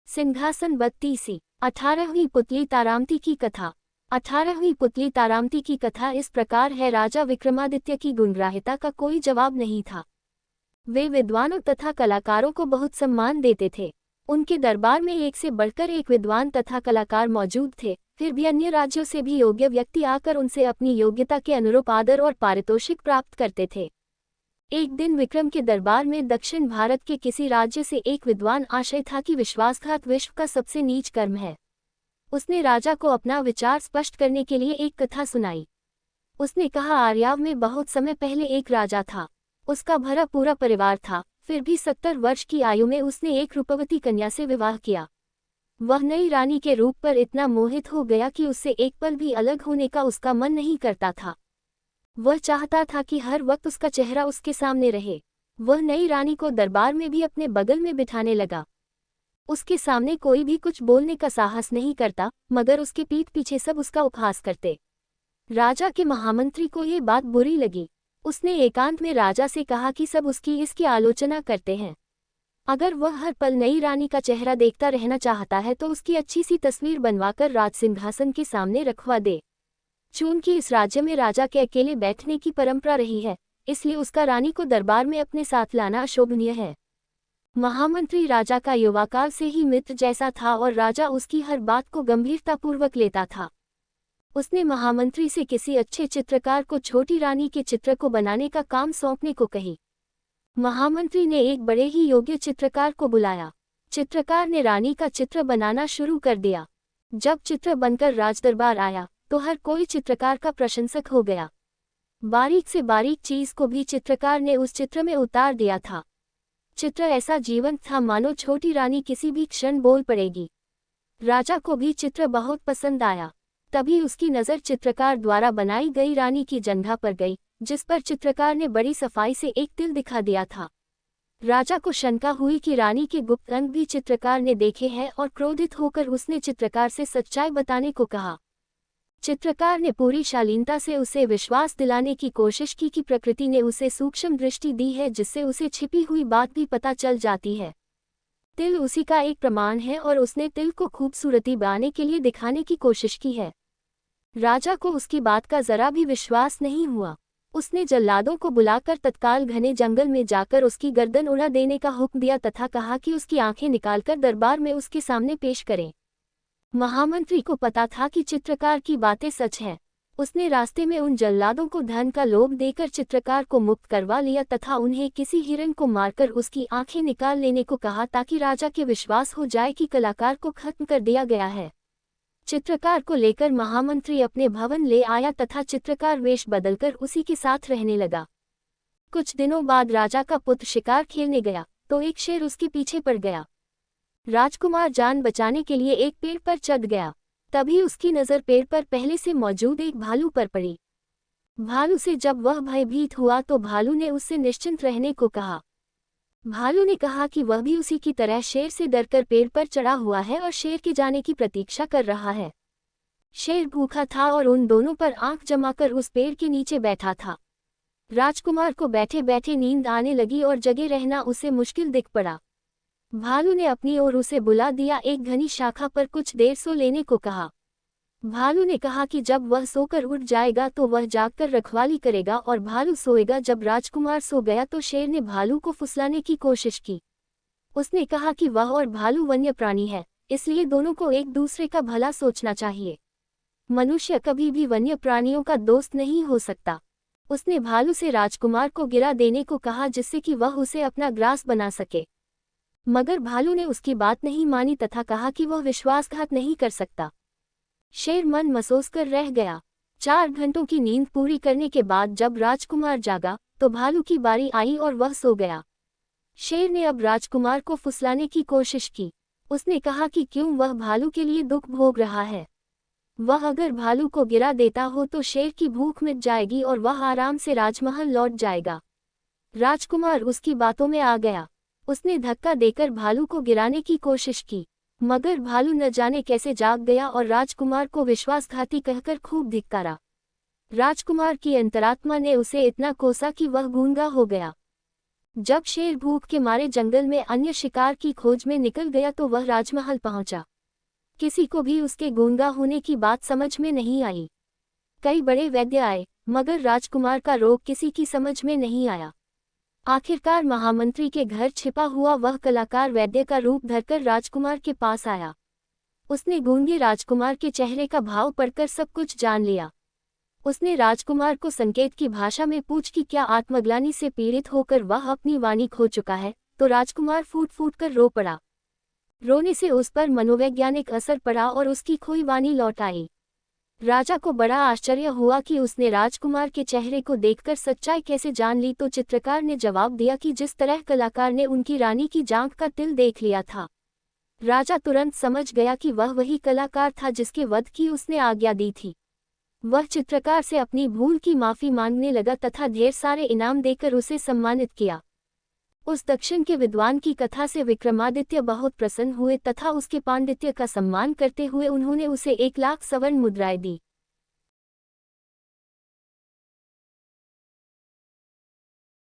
सिंहासन बत्तीसी। 18वीं पुतली तारामती की कथा। 18वीं पुतली तारामती की कथा इस प्रकार है। राजा विक्रमादित्य की गुणग्राह्यता का कोई जवाब नहीं था। वे विद्वानों तथा कलाकारों को बहुत सम्मान देते थे। उनके दरबार में एक से बढ़कर एक विद्वान तथा कलाकार मौजूद थे। फिर भी अन्य राज्यों से भी योग्य व्यक्ति आकर उनसे अपनी योग्यता के अनुरूप आदर और पारितोषिक प्राप्त करते थे। एक दिन विक्रम के दरबार में दक्षिण भारत के किसी राज्य से एक विद्वान आशय था कि विश्वासघात विश्व का सबसे नीच कर्म है। उसने राजा को अपना विचार स्पष्ट करने के लिए एक कथा सुनाई। उसने कहा, आर्याव में बहुत समय पहले एक राजा था। उसका भरा पूरा परिवार था। फिर भी 70 वर्ष की आयु में उसने एक रूपवती कन्या से विवाह किया। वह नई रानी के रूप पर इतना मोहित हो गया कि उससे एक पल भी अलग होने का उसका मन नहीं करता था। वह चाहता था कि हर वक्त उसका चेहरा उसके सामने रहे। वह नई रानी को दरबार में भी अपने बगल में बिठाने लगा। उसके सामने कोई भी कुछ बोलने का साहस नहीं करता, मगर उसके पीठ पीछे सब उसका उपहास करते। राजा के महामंत्री को ये बात बुरी लगी। उसने एकांत में राजा से कहा कि सब इसकी आलोचना करते हैं। अगर वह हर पल नई रानी का चेहरा देखता रहना चाहता है तो उसकी अच्छी सी तस्वीर बनवाकर राजसिंहासन के सामने रखवा दे। चूंकि इस राज्य में राजा के अकेले बैठने की परंपरा रही है, इसलिए उसका रानी को दरबार में अपने साथ लाना अशोभनीय है। महामंत्री राजा का युवाकाल से ही मित्र जैसा था और राजा उसकी हर बात को गंभीरतापूर्वक लेता था। उसने महामंत्री से किसी अच्छे चित्रकार को छोटी रानी के चित्र को बनाने का काम सौंपने को कही। महामंत्री ने एक बड़े ही योग्य चित्रकार को बुलाया। चित्रकार ने रानी का चित्र बनाना शुरू कर दिया। जब चित्र बनकर राजदरबार आया तो हर कोई चित्रकार का प्रशंसक हो गया। बारीक से बारीक चीज को भी चित्रकार ने उस चित्र में उतार दिया था। चित्र ऐसा जीवंत था मानो छोटी रानी किसी भी क्षण बोल पड़ेगी। राजा को भी चित्र बहुत पसंद आया। तभी उसकी नज़र चित्रकार द्वारा बनाई गई रानी की जंघा पर गई, जिस पर चित्रकार ने बड़ी सफाई से एक तिल दिखा दिया था। राजा को शंका हुई कि रानी के गुप्त अंग भी चित्रकार ने देखे हैं और क्रोधित होकर उसने चित्रकार से सच्चाई बताने को कहा। चित्रकार ने पूरी शालीनता से उसे विश्वास दिलाने की कोशिश की कि प्रकृति ने उसे सूक्ष्म दृष्टि दी है, जिससे उसे छिपी हुई बात भी पता चल जाती है। तिल उसी का एक प्रमाण है और उसने तिल को खूबसूरती बनाने के लिए दिखाने की कोशिश की है। राजा को उसकी बात का जरा भी विश्वास नहीं हुआ। उसने जल्लादों को बुलाकर तत्काल घने जंगल में जाकर उसकी गर्दन उड़ा देने का हुक्म दिया तथा कहा कि उसकी आंखें निकालकर दरबार में उसके सामने पेश करें। महामंत्री को पता था कि चित्रकार की बातें सच हैं। उसने रास्ते में उन जल्लादों को धन का लोभ देकर चित्रकार को मुक्त करवा लिया तथा उन्हें किसी हिरण को मारकर उसकी आंखें निकाल लेने को कहा, ताकि राजा के विश्वास हो जाए कि कलाकार को खत्म कर दिया गया है। चित्रकार को लेकर महामंत्री अपने भवन ले आया तथा चित्रकार वेश बदलकर उसी के साथ रहने लगा। कुछ दिनों बाद राजा का पुत्र शिकार खेलने गया तो एक शेर उसके पीछे पड़ गया। राजकुमार जान बचाने के लिए एक पेड़ पर चढ़ गया। तभी उसकी नज़र पेड़ पर पहले से मौजूद एक भालू पर पड़ी। भालू से जब वह भयभीत हुआ तो भालू ने उससे निश्चिंत रहने को कहा। भालू ने कहा कि वह भी उसी की तरह शेर से डरकर पेड़ पर चढ़ा हुआ है और शेर के जाने की प्रतीक्षा कर रहा है। शेर भूखा था और उन दोनों पर आंख जमाकर उस पेड़ के नीचे बैठा था। राजकुमार को बैठे बैठे नींद आने लगी और जगे रहना उसे मुश्किल दिख पड़ा। भालू ने अपनी ओर उसे बुला दिया। एक घनी शाखा पर कुछ देर सो लेने को कहा। भालू ने कहा कि जब वह सोकर उठ जाएगा तो वह जागकर रखवाली करेगा और भालू सोएगा। जब राजकुमार सो गया तो शेर ने भालू को फुसलाने की कोशिश की। उसने कहा कि वह और भालू वन्य प्राणी है, इसलिए दोनों को एक दूसरे का भला सोचना चाहिए। मनुष्य कभी भी वन्य प्राणियों का दोस्त नहीं हो सकता। उसने भालू से राजकुमार को गिरा देने को कहा, जिससे कि वह उसे अपना ग्रास बना सके। मगर भालू ने उसकी बात नहीं मानी तथा कहा कि वह विश्वासघात नहीं कर सकता। शेर मन मसोस कर रह गया। 4 घंटों की नींद पूरी करने के बाद जब राजकुमार जागा तो भालू की बारी आई और वह सो गया। शेर ने अब राजकुमार को फुसलाने की कोशिश की। उसने कहा कि क्यों वह भालू के लिए दुख भोग रहा है। वह अगर भालू को गिरा देता हो तो शेर की भूख मिट जाएगी और वह आराम से राजमहल लौट जाएगा। राजकुमार उसकी बातों में आ गया। उसने धक्का देकर भालू को गिराने की कोशिश की, मगर भालू न जाने कैसे जाग गया और राजकुमार को विश्वासघाती कहकर खूब धिक्कारा। राजकुमार की अंतरात्मा ने उसे इतना कोसा कि वह गूंगा हो गया। जब शेर भूख के मारे जंगल में अन्य शिकार की खोज में निकल गया तो वह राजमहल पहुंचा। किसी को भी उसके गूंगा होने की बात समझ में नहीं आई। कई बड़े वैद्य आए, मगर राजकुमार का रोग किसी की समझ में नहीं आया। आखिरकार महामंत्री के घर छिपा हुआ वह कलाकार वैद्य का रूप धरकर राजकुमार के पास आया। उसने गूंगे राजकुमार के चेहरे का भाव पढ़कर सब कुछ जान लिया। उसने राजकुमार को संकेत की भाषा में पूछ कि क्या आत्मग्लानि से पीड़ित होकर वह अपनी वाणी खो चुका है, तो राजकुमार फूट फूट कर रो पड़ा। रोने से उस पर मनोवैज्ञानिक असर पड़ा और उसकी खोई वाणी लौट आई। राजा को बड़ा आश्चर्य हुआ कि उसने राजकुमार के चेहरे को देखकर सच्चाई कैसे जान ली, तो चित्रकार ने जवाब दिया कि जिस तरह कलाकार ने उनकी रानी की जांघ का तिल देख लिया था। राजा तुरंत समझ गया कि वह वही कलाकार था जिसके वध की उसने आज्ञा दी थी। वह चित्रकार से अपनी भूल की माफी मांगने लगा तथा ढेर सारे इनाम देकर उसे सम्मानित किया। उस दक्षिण के विद्वान की कथा से विक्रमादित्य बहुत प्रसन्न हुए तथा उसके पांडित्य का सम्मान करते हुए उन्होंने उसे 1 लाख स्वर्ण मुद्राएं दी।